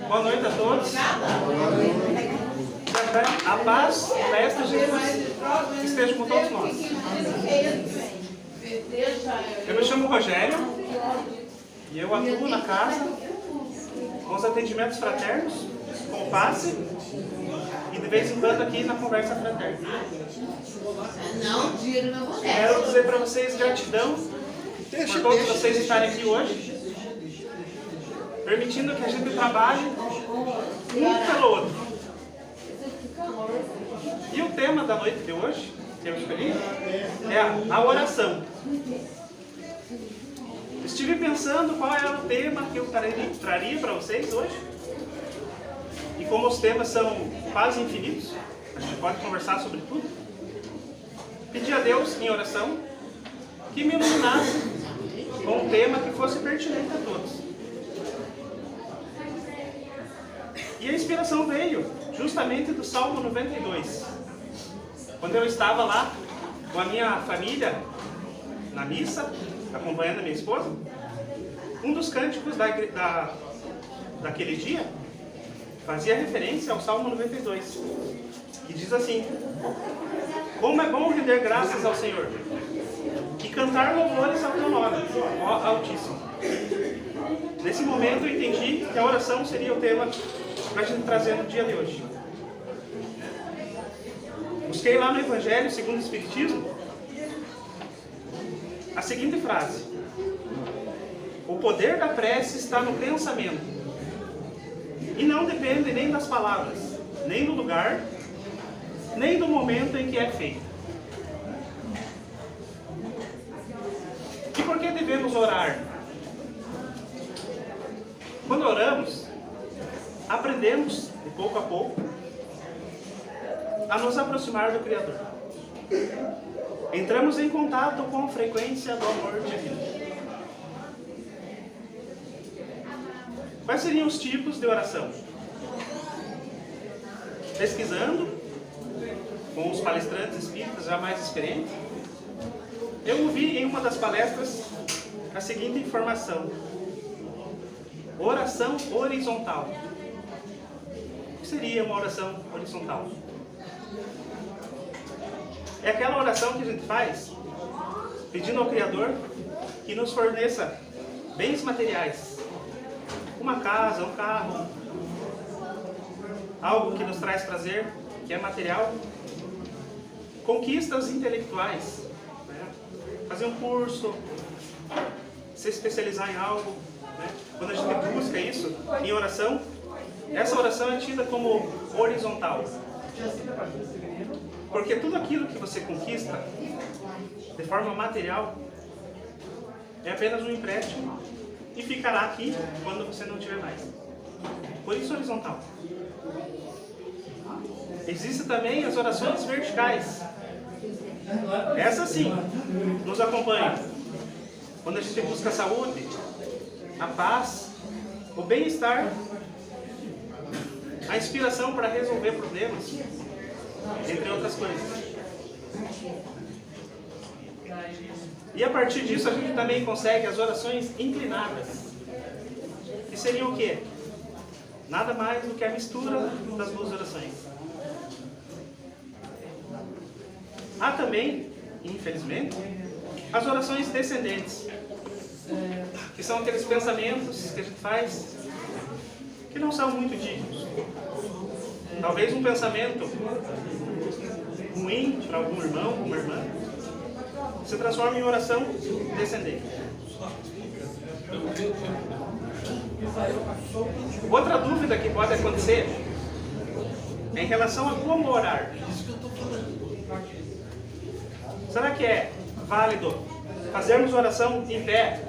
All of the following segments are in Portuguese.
Boa noite a todos. A paz da esta Jesus esteja com todos nós. Eu me chamo Rogério e eu atuo na casa com os atendimentos fraternos, com o passe e de vez em quando aqui na conversa fraterna. Quero dizer para vocês gratidão por todos vocês estarem aqui hoje, permitindo que a gente trabalhe um pelo outro. E o tema da noite de hoje, que eu escolhi, é a oração. Estive pensando qual era o tema que eu traria para vocês hoje. E como os temas são quase infinitos, a gente pode conversar sobre tudo. Pedi a Deus em oração que me iluminasse com um tema que fosse pertinente a todos. E a inspiração veio justamente do Salmo 92. Quando eu estava lá com a minha família na missa, acompanhando a minha esposa, um dos cânticos daquele dia fazia referência ao Salmo 92, que diz assim: como é bom render graças ao Senhor e cantar louvores ao teu nome, ó Altíssimo. Nesse momento eu entendi que a oração seria o tema para a gente trazer no dia de hoje. Busquei lá no Evangelho segundo o Espiritismo a seguinte frase: o poder da prece está no pensamento e não depende nem das palavras, nem do lugar, nem do momento em que é feita. E por que devemos orar? Quando oramos, aprendemos, de pouco a pouco, a nos aproximar do Criador. Entramos em contato com a frequência do amor divino. Quais seriam os tipos de oração? Pesquisando com os palestrantes espíritas já mais experientes, eu ouvi em uma das palestras a seguinte informação: oração horizontal. O que seria uma oração horizontal? É aquela oração que a gente faz pedindo ao Criador que nos forneça bens materiais, uma casa, um carro, algo que nos traz prazer, que é material, conquistas intelectuais, né? Fazer um curso, se especializar em algo, né? Quando a gente busca isso em oração, essa oração é tida como horizontal. Porque tudo aquilo que você conquista de forma material é apenas um empréstimo e ficará aqui quando você não tiver mais. Por isso horizontal. Existem também as orações verticais. Essa sim nos acompanha quando a gente busca a saúde, a paz, o bem-estar, a inspiração para resolver problemas, entre outras coisas. E a partir disso a gente também consegue as orações inclinadas, que seriam o quê? Nada mais do que a mistura das duas orações. Há também, infelizmente, as orações descendentes, que são aqueles pensamentos que a gente faz que não são muito dignos. Talvez um pensamento ruim para algum irmão, uma irmã, se transforma em oração descendente. Outra dúvida que pode acontecer é em relação a como orar. Será que é válido fazermos oração em pé,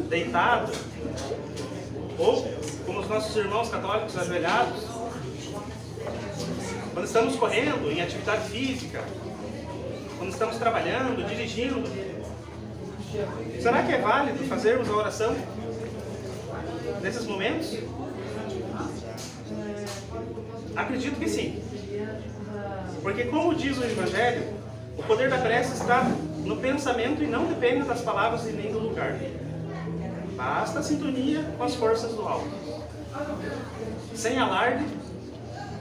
deitado, ou como os nossos irmãos católicos ajoelhados, quando estamos correndo, em atividade física, quando estamos trabalhando, dirigindo? Será que é válido fazermos a oração nesses momentos? Acredito que sim. Porque, como diz o Evangelho, o poder da prece está no pensamento e não depende das palavras e nem do lugar. Basta a sintonia com as forças do alto. Sem alarde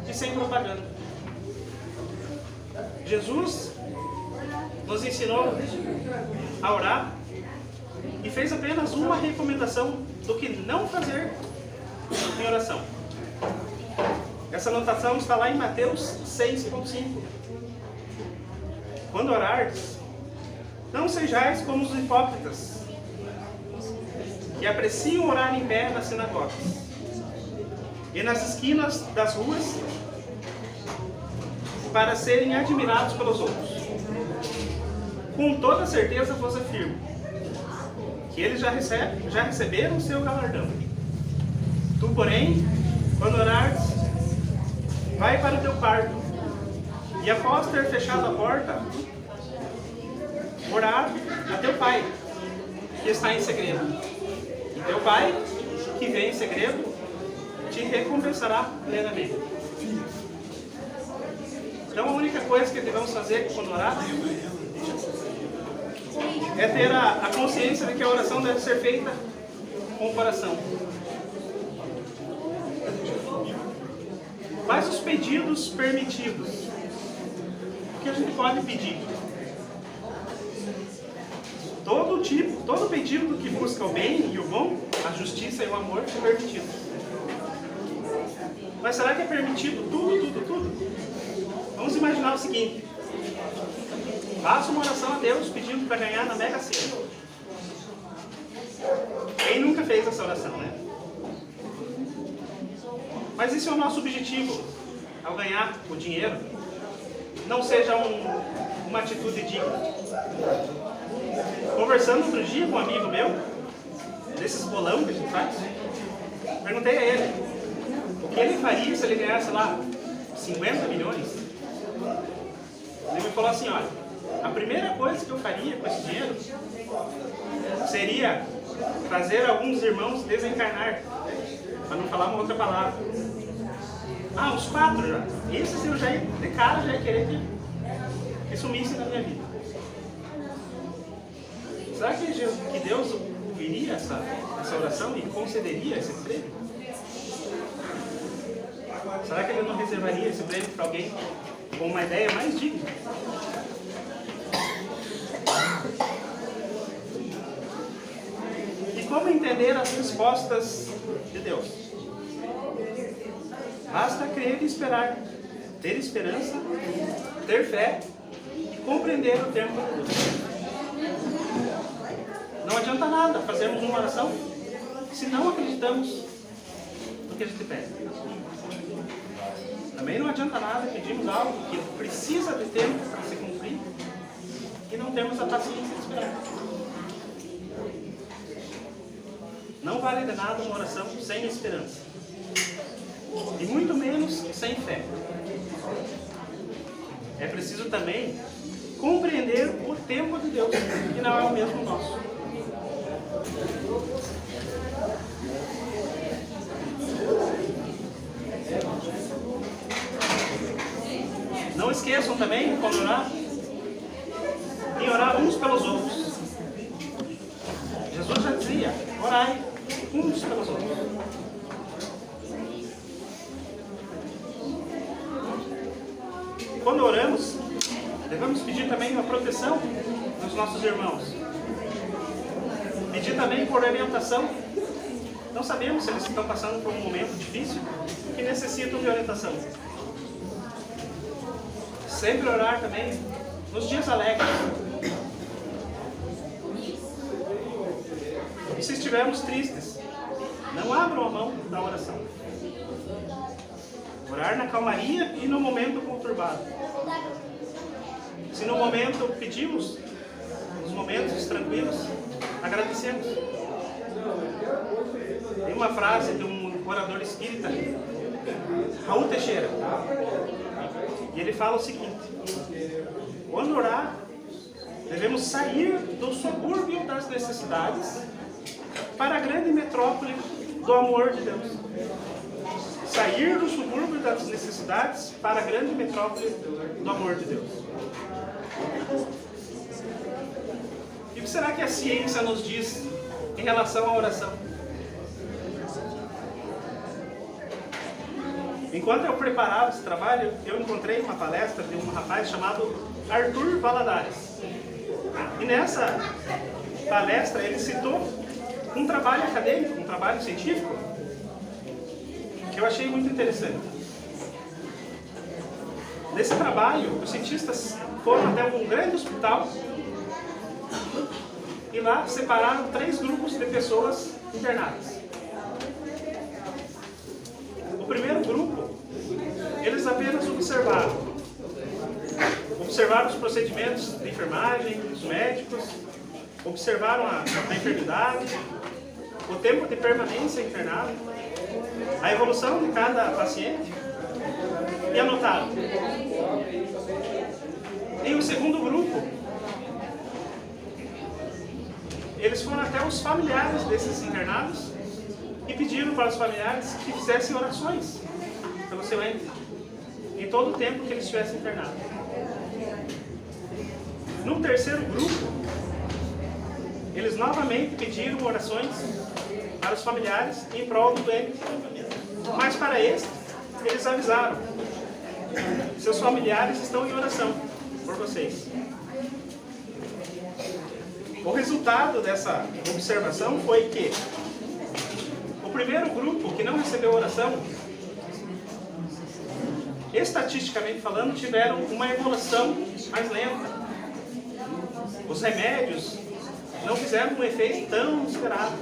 e sem propaganda. Jesus nos ensinou a orar e fez apenas uma recomendação do que não fazer em oração. Essa anotação está lá em Mateus 6,5. Quando orardes, não sejais como os hipócritas, que apreciam orar em pé nas sinagogas e nas esquinas das ruas, para serem admirados pelos outros. Com toda certeza vos afirmo que eles já receberam o seu galardão. Tu, porém, quando orares, vai para o teu quarto, e após ter fechado a porta, orar a teu Pai, que está em segredo. E teu Pai, que vem em segredo, te recompensará plenamente. Então a única coisa que devemos fazer quando orar é ter a consciência de que a oração deve ser feita com o coração. Quais os pedidos permitidos? O que a gente pode pedir? Todo pedido que busca o bem e o bom, a justiça e o amor é permitido. Mas será que é permitido tudo? Vamos imaginar o seguinte: faça uma oração a Deus pedindo para ganhar na Mega Sena. Quem nunca fez essa oração, né? Mas e se o nosso objetivo, ao ganhar o dinheiro, não seja uma atitude digna? Conversando outro dia com um amigo meu, desses bolão que a gente faz, perguntei a ele o que ele faria se ele ganhasse lá 50 milhões. Ele me falou assim: olha, a primeira coisa que eu faria com esse dinheiro seria fazer alguns irmãos desencarnar, para não falar uma outra palavra. Uns 4 já. Esses eu já ia, de cara, já ia querer que sumisse da minha vida. Será que Deus ouviria essa oração e concederia esse prêmio? Será que Ele não reservaria esse prêmio para alguém com uma ideia mais digna? E como entender as respostas de Deus? Basta crer e esperar, ter esperança, ter fé e compreender o tempo de Deus. Não adianta nada fazermos uma oração se não acreditamos no que a gente pede. Também não adianta nada pedirmos algo que precisa de tempo para se cumprir e não temos a paciência de esperar. Não vale de nada uma oração sem esperança. E muito menos sem fé. É preciso também compreender o tempo de Deus, que não é o mesmo nosso. Não esqueçam também, quando orar, em orar uns pelos outros. Jesus já dizia: orai uns pelos outros. Quando oramos, devemos pedir também a proteção dos nossos irmãos. Pedir também por orientação. Não sabemos se eles estão passando por um momento difícil que necessitam de orientação. Sempre orar também nos dias alegres. E se estivermos tristes, não abram a mão da oração. Orar na calmaria e no momento conturbado. Se no momento pedimos, nos momentos tranquilos, agradecemos. Tem uma frase de um orador espírita, Raul Teixeira, e ele fala o seguinte: quando orar, devemos sair do subúrbio das necessidades para a grande metrópole do amor de Deus. Sair do subúrbio das necessidades para a grande metrópole do amor de Deus. E o que será que a ciência nos diz em relação à oração. Enquanto eu preparava esse trabalho, eu encontrei uma palestra de um rapaz chamado Arthur Valadares. E nessa palestra ele citou um trabalho acadêmico, um trabalho científico, que eu achei muito interessante. Nesse trabalho, os cientistas foram até um grande hospital e lá separaram 3 grupos de pessoas internadas. O primeiro grupo, eles apenas observaram os procedimentos de enfermagem, dos médicos, observaram a enfermidade, o tempo de permanência internado, a evolução de cada paciente e anotaram. Em um segundo grupo, eles foram até os familiares desses internados e pediram para os familiares que fizessem orações pelo seu ente em todo o tempo que ele estivesse internado. No terceiro grupo, eles novamente pediram orações para os familiares em prol do doente. Mas para este, eles avisaram: seus familiares estão em oração por vocês. O resultado dessa observação foi que o primeiro grupo que não recebeu oração, estatisticamente falando, tiveram uma evolução mais lenta. Os remédios não fizeram um efeito tão esperado.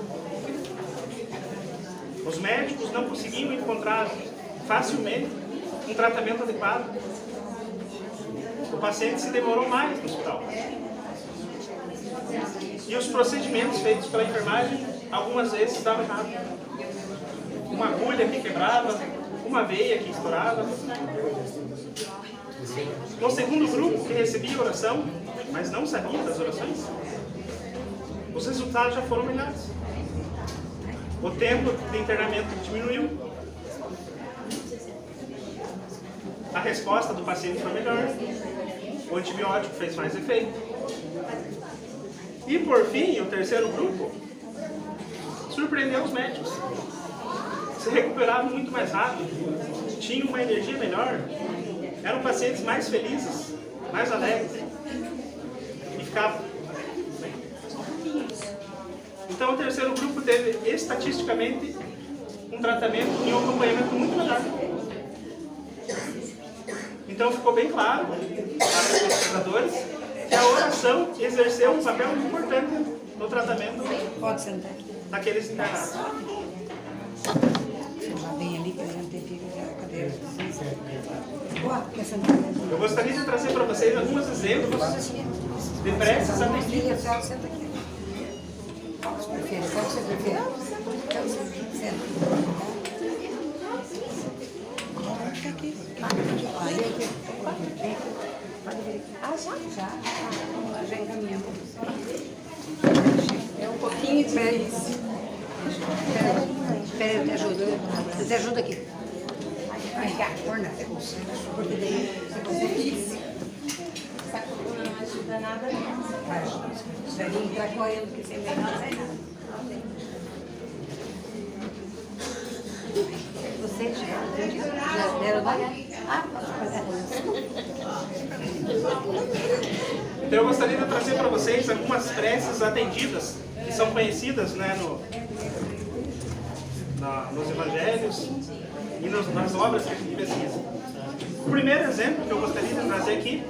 Os médicos não conseguiam encontrar facilmente um tratamento adequado. O paciente se demorou mais no hospital. E os procedimentos feitos pela enfermagem, algumas vezes, davam errado. Uma agulha que quebrava, uma veia que estourava. No segundo grupo, que recebia oração, mas não sabia das orações, os resultados já foram melhores. O tempo de internamento diminuiu. A resposta do paciente foi melhor. O antibiótico fez mais efeito. E por fim, o terceiro grupo surpreendeu os médicos. Se recuperavam muito mais rápido, tinham uma energia melhor, eram pacientes mais felizes, mais alegres e ficavam. Então o terceiro grupo teve estatisticamente um tratamento e um acompanhamento muito melhor. Então ficou bem claro para os pesquisadores que a oração exerceu um papel muito importante no tratamento daqueles internados. Bem ali que a gente fica na cadeira. Eu gostaria de trazer para vocês alguns exemplos de preces atendidas. Senta aqui. Qual você prefere? Qual você prefere? Senta. Fica aqui. Pode vir. Ah, já? Já encaminhamos. É um pouquinho de isso. Espera, eu te ajudo. Eu te ajudo aqui. Vai cá, por nada. Porque daí você consegue isso. Essa coluna não ajuda nada. Vai entrar correndo, porque sem bem não sai nada. Vocês já deram banho? Ah, posso fazer. Então eu gostaria de trazer para vocês algumas preces atendidas, que são conhecidas, né, nos evangelhos e nas obras que a gente pesquisa. O primeiro exemplo que eu gostaria de trazer aqui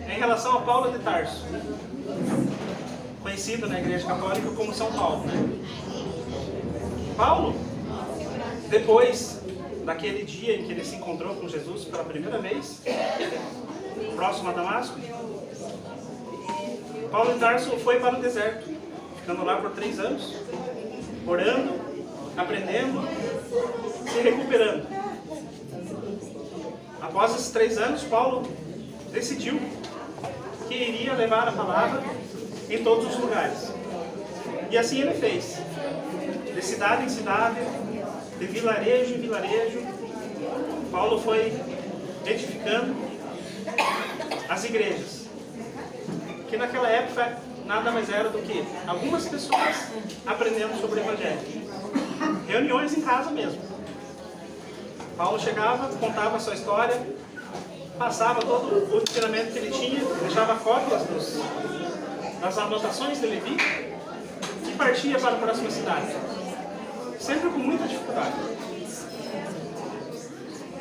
é em relação a Paulo de Tarso, conhecido na Igreja Católica como São Paulo. Paulo, depois daquele dia em que ele se encontrou com Jesus pela primeira vez, próximo a Damasco, Paulo de Tarso foi para o deserto, ficando lá por 3 anos, orando, aprendendo, se recuperando. Após esses 3 anos, Paulo decidiu que iria levar a palavra em todos os lugares. E assim ele fez. De cidade em cidade, de vilarejo em vilarejo, Paulo foi edificando as igrejas, que naquela época nada mais era do que algumas pessoas aprendendo sobre o Evangelho. Reuniões em casa mesmo. Paulo chegava, contava a sua história, passava todo o ensinamento que ele tinha, deixava cópias das anotações de Levi e partia para a próxima cidade. Sempre com muita dificuldade.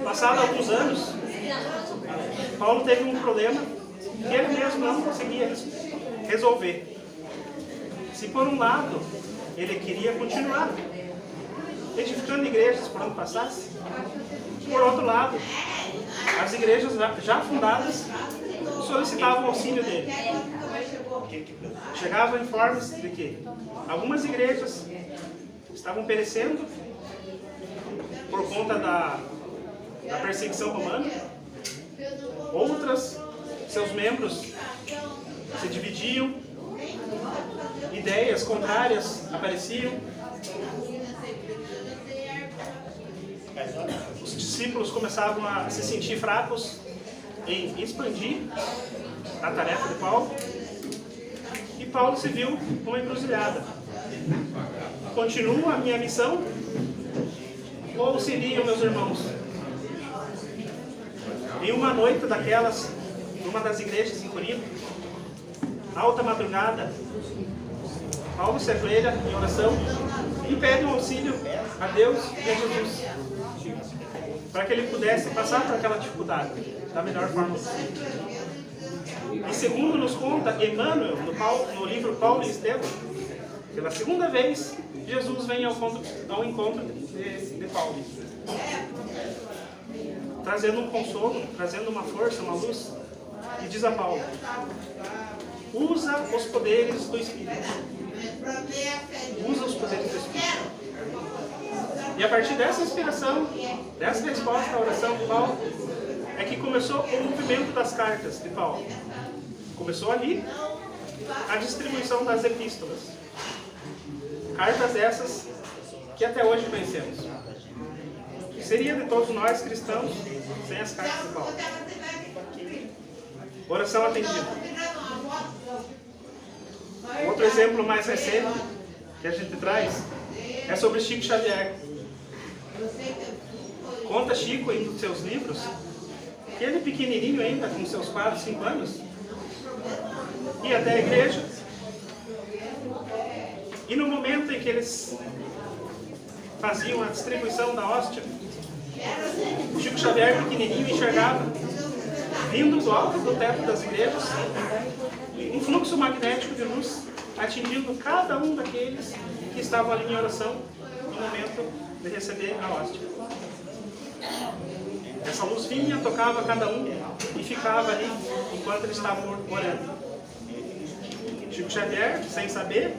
Passados alguns anos, Paulo teve um problema que ele mesmo não conseguia resolver. Se por um lado ele queria continuar edificando igrejas por onde passasse, por outro lado, as igrejas já fundadas solicitavam o auxílio dele. Chegavam informes de que algumas igrejas estavam perecendo por conta da perseguição romana, outras, seus membros se dividiam, ideias contrárias apareciam, os discípulos começavam a se sentir fracos em expandir a tarefa de Paulo, e Paulo se viu numa encruzilhada. Continua a minha missão ou seriam meus irmãos? Em uma noite daquelas, numa das igrejas em Corinto, alta madrugada, Paulo se ajoelha em oração e pede um auxílio a Deus e a Jesus, para que ele pudesse passar por aquela dificuldade da melhor forma possível. E segundo nos conta Emmanuel, no livro Paulo e Estevão, pela segunda vez, Jesus vem ao encontro de Paulo, trazendo um consolo, trazendo uma força, uma luz, e diz a Paulo: usa os poderes do Espírito. Usa os poderes do Espírito. E a partir dessa inspiração, dessa resposta à oração de Paulo, é que começou o movimento das cartas de Paulo. Começou ali a distribuição das epístolas. Cartas essas que até hoje conhecemos. O que seria de todos nós cristãos sem as cartas de Paulo? Oração atendida. Outro exemplo mais recente que a gente traz é sobre Chico Xavier. Conta Chico em um dos seus livros que ele pequenininho ainda, com seus 4, 5 anos, ia até a igreja, e no momento em que eles faziam a distribuição da hóstia, Chico Xavier pequenininho enxergava, vindo do alto do teto das igrejas, um fluxo magnético de luz atingindo cada um daqueles que estavam ali em oração no momento de receber a hóstia. Essa luz vinha, tocava cada um e ficava ali enquanto eles estavam orando. Chico Xavier, sem saber,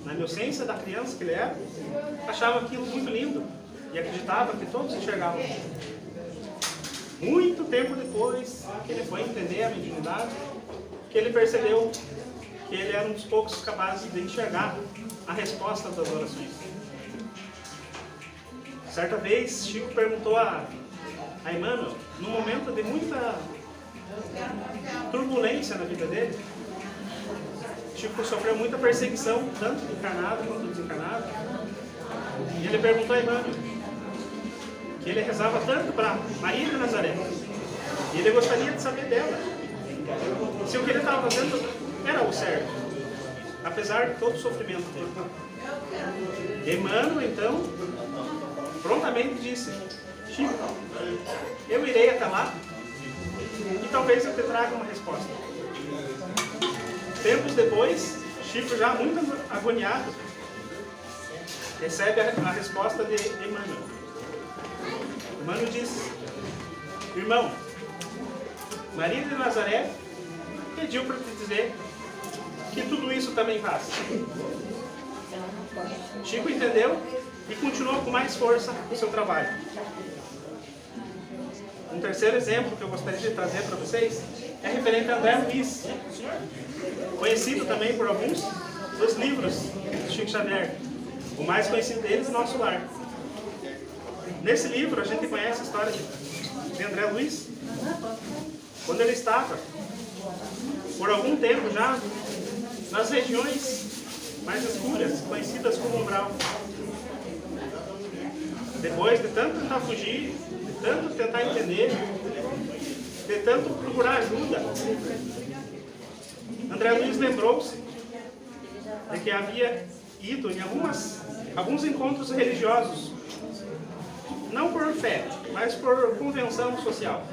na inocência da criança que ele era, achava aquilo muito lindo e acreditava que todos enxergavam. Muito tempo depois que ele foi entender a mediunidade, que ele percebeu que ele era um dos poucos capazes de enxergar a resposta das orações. Certa vez, Chico perguntou a Emmanuel, num momento de muita turbulência na vida dele. Chico sofreu muita perseguição, tanto do encarnado quanto do desencarnado. E ele perguntou a Emmanuel que ele rezava tanto para Maria de Nazaré, e ele gostaria de saber dela se o que ele estava fazendo era o certo, apesar de todo o sofrimento dele. Emmanuel, então, prontamente disse: Chico, eu irei até lá e talvez eu te traga uma resposta. Tempos depois, Chico, já muito agoniado, recebe a resposta de Emmanuel. Emmanuel diz: irmão, Maria de Nazaré pediu para te dizer que tudo isso também passa. Chico entendeu e continuou com mais força o seu trabalho. Um terceiro exemplo que eu gostaria de trazer para vocês é referente a André Luiz, conhecido também por alguns dos livros de Chico Xavier. O mais conhecido deles, Nosso Lar. Nesse livro a gente conhece a história de André Luiz, quando ele estava, por algum tempo já, nas regiões mais escuras, conhecidas como umbral. Depois de tanto tentar fugir, de tanto tentar entender, de tanto procurar ajuda, André Luiz lembrou-se de que havia ido em alguns encontros religiosos, não por fé, mas por convenção social.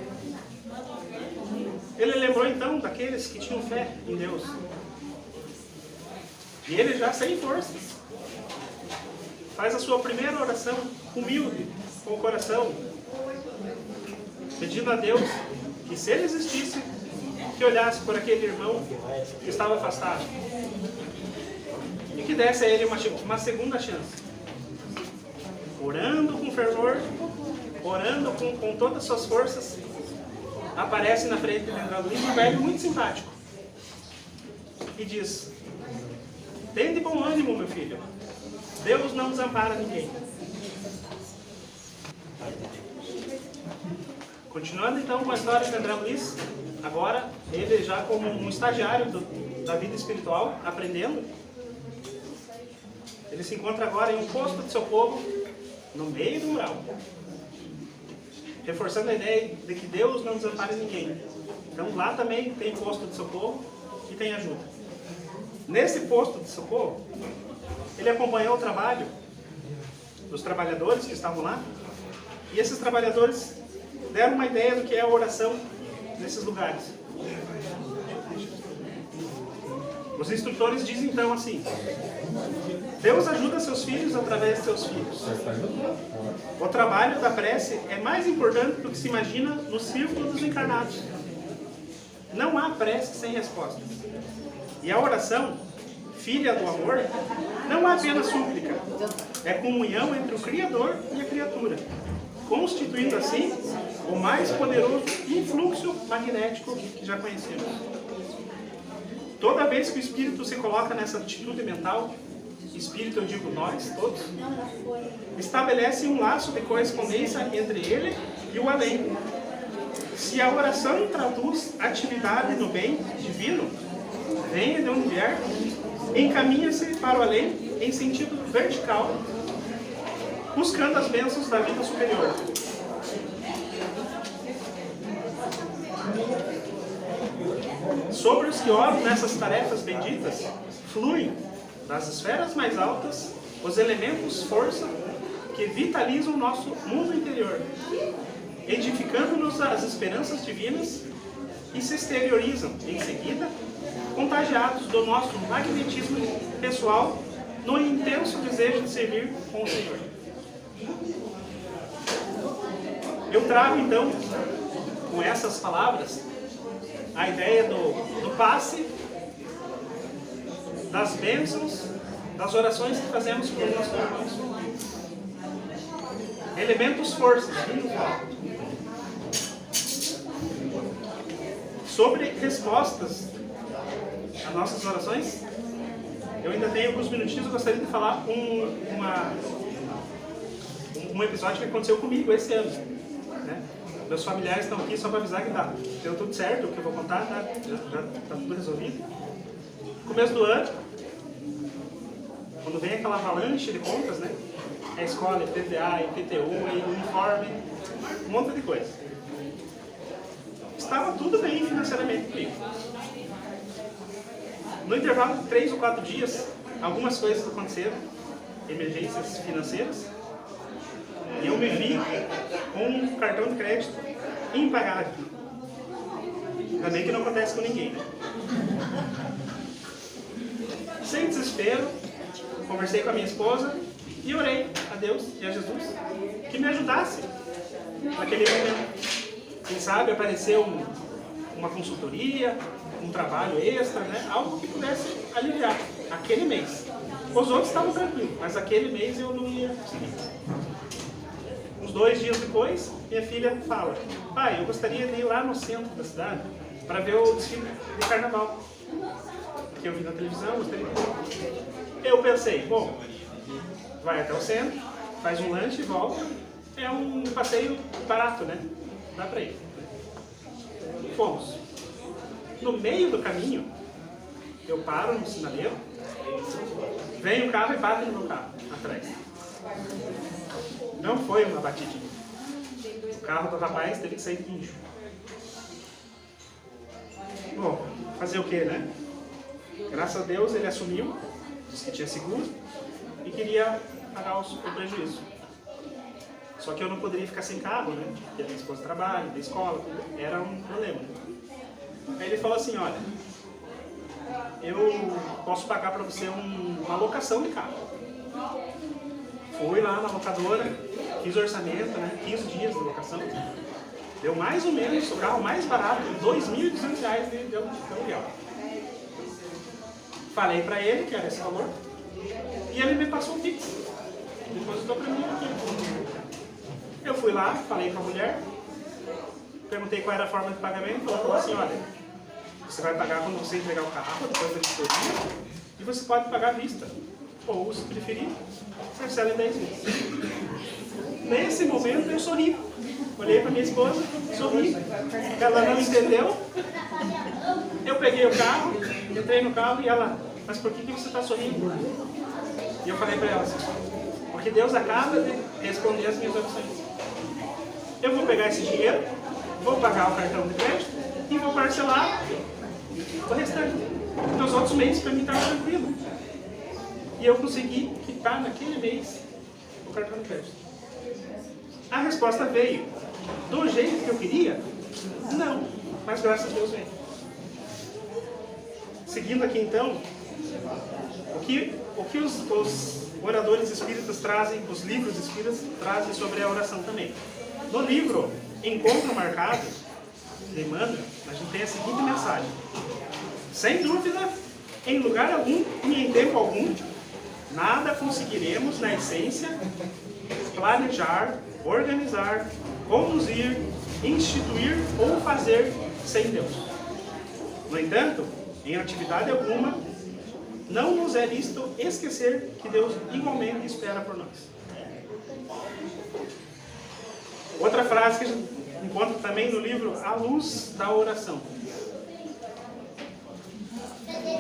Ele lembrou então daqueles que tinham fé em Deus. E ele, já sem forças, faz a sua primeira oração humilde, com o coração, pedindo a Deus que, se ele existisse, que olhasse por aquele irmão que estava afastado e que desse a ele uma segunda chance. Orando com fervor, orando com todas as suas forças, aparece na frente de André Luiz um velho muito simpático e diz: "Tende bom ânimo, meu filho. Deus não desampara ninguém." Continuando então com a história de André Luiz, agora ele já como um estagiário da vida espiritual, aprendendo, ele se encontra agora em um posto de socorro no meio do mural, reforçando a ideia de que Deus não desampara ninguém. Então lá também tem posto de socorro e tem ajuda. Nesse posto de socorro, ele acompanhou o trabalho dos trabalhadores que estavam lá, e esses trabalhadores deram uma ideia do que é a oração nesses lugares. Os instrutores dizem então assim: Deus ajuda seus filhos através de seus filhos. O trabalho da prece é mais importante do que se imagina no círculo dos encarnados. Não há prece sem respostas. E a oração, filha do amor, não é apenas súplica, é comunhão entre o Criador e a criatura, constituindo assim o mais poderoso influxo magnético que já conhecemos. Toda vez que o espírito se coloca nessa atitude mental, espírito eu digo nós todos, estabelece um laço de correspondência entre ele e o além. Se a oração traduz atividade no bem divino, venha de onde vier, encaminha-se para o além em sentido vertical, buscando as bênçãos da vida superior. Sobre os que oram nessas tarefas benditas, fluem das esferas mais altas os elementos força que vitalizam o nosso mundo interior, edificando-nos as esperanças divinas, e se exteriorizam em seguida, contagiados do nosso magnetismo pessoal no intenso desejo de servir com o Senhor. Eu trago então, com essas palavras, a ideia do passe, das bênçãos, das orações que fazemos por nossos irmãos. Elementos forças, sobre respostas às nossas orações. Eu ainda tenho alguns minutinhos, eu gostaria de falar um episódio que aconteceu comigo esse ano, né? Meus familiares estão aqui só para avisar que deu tudo certo, o que eu vou contar, já está tudo resolvido. No começo do ano, quando vem aquela avalanche de contas, né? É escola, é PDA, é IPTU, é uniforme, um monte de coisa. Estava tudo bem financeiramente comigo. No intervalo de 3 ou 4 dias, algumas coisas aconteceram, emergências financeiras, e eu me vi com um cartão de crédito impagável. Ainda bem que não acontece com ninguém, né? Sem desespero, conversei com a minha esposa e orei a Deus e a Jesus que me ajudasse naquele momento. Quem sabe apareceu uma consultoria, um trabalho extra, né? Algo que pudesse aliviar aquele mês. Os outros estavam tranquilos, mas aquele mês eu não ia conseguir. Uns 2 dias depois, minha filha fala: pai, eu gostaria de ir lá no centro da cidade para ver o desfile de carnaval, que eu vi na televisão, gostaria de ver. Eu pensei, bom, vai até o centro, faz um lanche e volta. É um passeio barato, né? Dá para ir. Fomos. No meio do caminho, eu paro no sinaleiro, vem o carro e bate no meu carro, atrás. Não foi uma batidinha. O carro do rapaz teve que sair guincho. Bom, fazer o que, né? Graças a Deus ele assumiu, disse que tinha seguro e queria pagar o prejuízo. Só que eu não poderia ficar sem carro, né? Porque a minha esposa trabalha, da escola, era um problema. Aí ele falou assim, olha, eu posso pagar para você uma locação de carro. Fui lá na locadora, fiz o orçamento, né? 15 dias de locação. Deu mais ou menos o carro mais barato, R$2.200 de aluguel. Falei para ele que era esse valor e ele me passou um Pix. Depositou para mim aqui. Eu fui lá, falei com a mulher, perguntei qual era a forma de pagamento. Ela falou assim, olha, você vai pagar quando você entregar o carro, depois da vistoria, e você pode pagar à vista. Ou, se preferir, parcela em 10 vezes. Nesse momento eu sorri. Olhei para minha esposa, sorri. Ela não entendeu. Eu peguei o carro, entrei no carro e ela, mas por que você está sorrindo? E eu falei para ela assim, porque Deus acaba de responder as minhas orações. Eu vou pegar esse dinheiro, vou pagar o cartão de crédito e vou parcelar o restante. Nos outros meses para mim estava tranquilo. E eu consegui quitar naquele mês o cartão de crédito. A resposta veio do jeito que eu queria? Não, mas graças a Deus veio. Seguindo aqui então, o que os oradores espíritas trazem, os livros espíritas trazem sobre a oração também. No livro Encontro Marcado, de Emmanuel, a gente tem a seguinte mensagem. Sem dúvida, em lugar algum e em tempo algum, nada conseguiremos, na essência, planejar, organizar, conduzir, instituir ou fazer sem Deus. No entanto, em atividade alguma, não nos é lícito esquecer que Deus igualmente espera por nós. Outra frase que a gente encontra também no livro A Luz da Oração.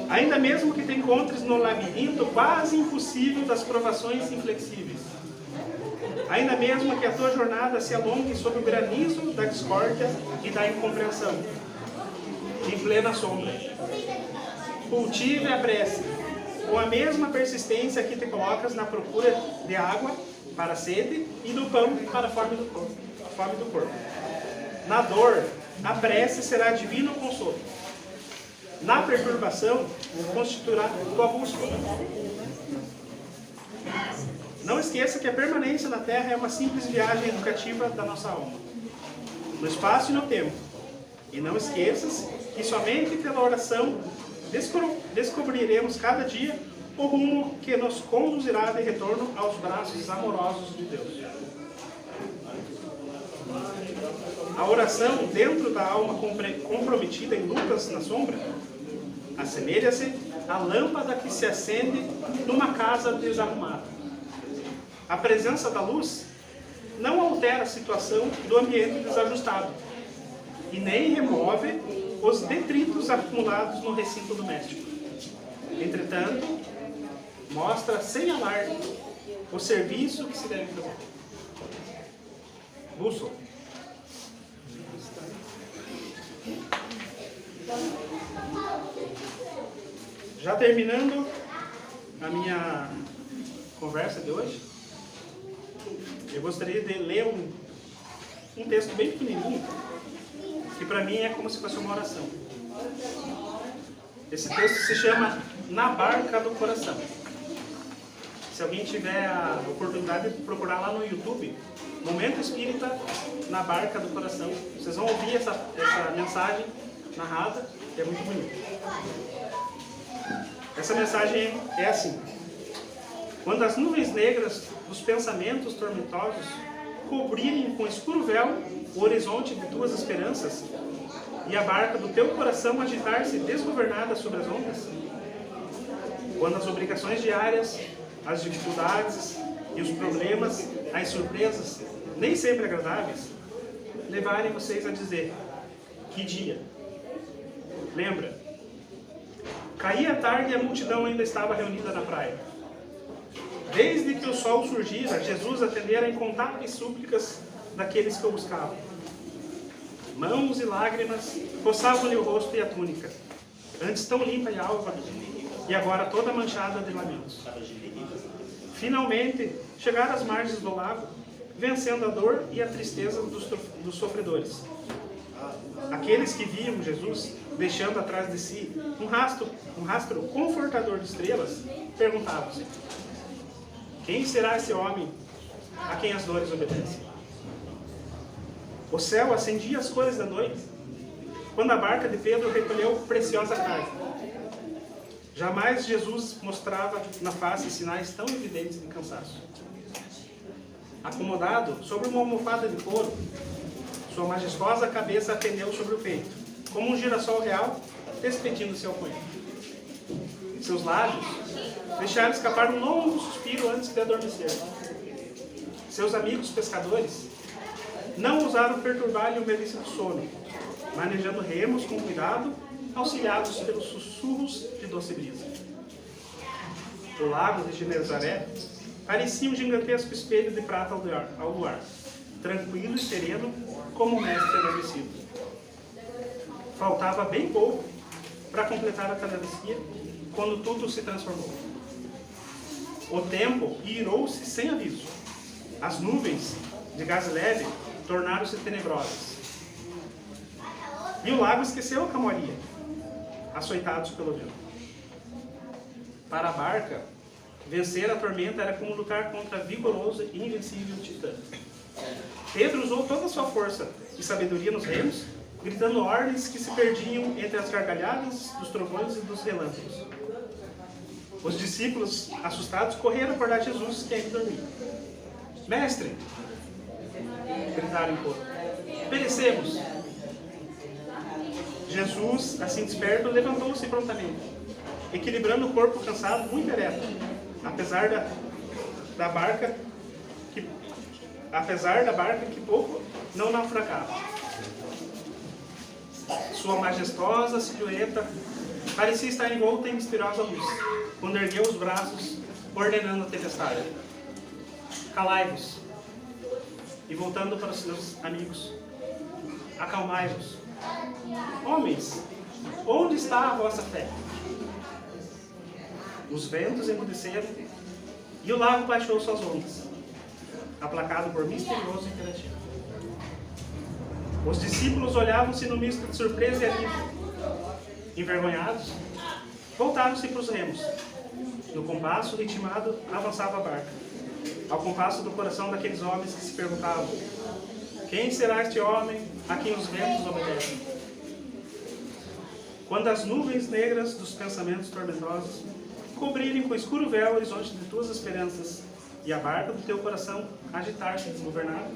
Ainda mesmo que te encontres no labirinto quase impossível das provações inflexíveis, ainda mesmo que a tua jornada se alongue sob o granizo da discórdia e da incompreensão, em plena sombra, cultive a prece, com a mesma persistência que te colocas na procura de água para a sede e do pão para a fome do corpo. Na dor, a prece será divino consolo. Na perturbação, constituirá tua bússola. Não esqueça que a permanência na Terra é uma simples viagem educativa da nossa alma, no espaço e no tempo. E não esqueças que somente pela oração descobriremos cada dia o rumo que nos conduzirá de retorno aos braços amorosos de Deus. A oração dentro da alma comprometida em lutas na sombra assemelha-se à lâmpada que se acende numa casa desarrumada. A presença da luz não altera a situação do ambiente desajustado e nem remove os detritos acumulados no recinto doméstico. Entretanto, mostra sem alarde o serviço que se deve fazer. Bússola. Já terminando a minha conversa de hoje, eu gostaria de ler um texto bem pequenininho, que para mim é como se fosse uma oração. Esse texto se chama Na Barca do Coração. Se alguém tiver a oportunidade de procurar lá no YouTube, Momento Espírita na Barca do Coração, vocês vão ouvir essa mensagem narrada, que é muito bonita. Essa mensagem é assim: quando as nuvens negras dos pensamentos tormentosos cobrirem com escuro véu o horizonte de tuas esperanças e a barca do teu coração agitar-se desgovernada sobre as ondas, quando as obrigações diárias, as dificuldades e os problemas, as surpresas, nem sempre agradáveis, levarem vocês a dizer: que dia! Lembra, Caía a tarde e a multidão ainda estava reunida na praia. Desde que o sol surgira, Jesus atendera incontáveis súplicas daqueles que o buscavam. Mãos e lágrimas roçavam-lhe o rosto e a túnica, antes tão limpa e alva, e agora toda manchada de lamentos. Finalmente, chegaram às margens do lago, vencendo a dor e a tristeza dos sofredores. Aqueles que viam Jesus deixando atrás de si um rastro confortador de estrelas, perguntavam-se: quem será esse homem a quem as dores obedecem? O céu acendia as cores da noite, quando a barca de Pedro recolheu preciosa carga. Jamais Jesus mostrava na face sinais tão evidentes de cansaço. Acomodado sobre uma almofada de couro, sua majestosa cabeça pendeu sobre o peito, como um girassol real despedindo-se ao punho. Seus lábios deixaram escapar um longo suspiro antes de adormecer. Seus amigos pescadores não ousaram perturbar-lhe o belíssimo sono, manejando remos com cuidado, auxiliados pelos sussurros de doce brisa. O lago de Genezaré parecia um gigantesco espelho de prata ao luar, tranquilo e sereno como um mestre adormecido. Faltava bem pouco para completar a travessia, quando tudo se transformou. O tempo irou-se sem aviso. As nuvens de gás leve tornaram-se tenebrosas. E o lago esqueceu a calmaria, açoitados pelo vento. Para a barca, vencer a tormenta era como lutar contra a vigorosa e invencível titã. Pedro usou toda a sua força e sabedoria nos remos, gritando ordens que se perdiam entre as gargalhadas dos trovões e dos relâmpagos. Os discípulos, assustados, correram acordar Jesus, que ainda dormia. Mestre! Gritaram em coro. Perecemos! Jesus, assim desperto, levantou-se prontamente, equilibrando o corpo cansado muito ereto, apesar da barca que pouco não naufragava. Sua majestosa silhueta parecia estar envolta em misteriosa luz, quando ergueu os braços, ordenando a tempestade: calai-vos. E voltando para os seus amigos: acalmai-vos. Homens, onde está a vossa fé? Os ventos emudeceram e o lago baixou suas ondas, aplacado por misterioso imperativo. Os discípulos olhavam-se no misto de surpresa e alívio. Envergonhados, voltaram-se para os remos. No compasso ritmado avançava a barca, ao compasso do coração daqueles homens que se perguntavam: quem será este homem a quem os ventos obedecem? Quando as nuvens negras dos pensamentos tormentosos cobrirem com escuro véu o horizonte de tuas esperanças e a barca do teu coração agitar-se desgovernado,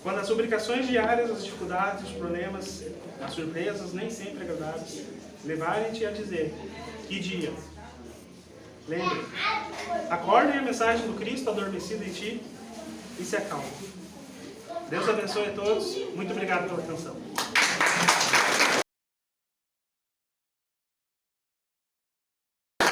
quando as obrigações diárias, as dificuldades, os problemas, as surpresas nem sempre agradáveis levarem-te a dizer: que dia? Lembre, acordem a mensagem do Cristo adormecido em ti e se acalme. Deus abençoe a todos. Muito obrigado pela atenção.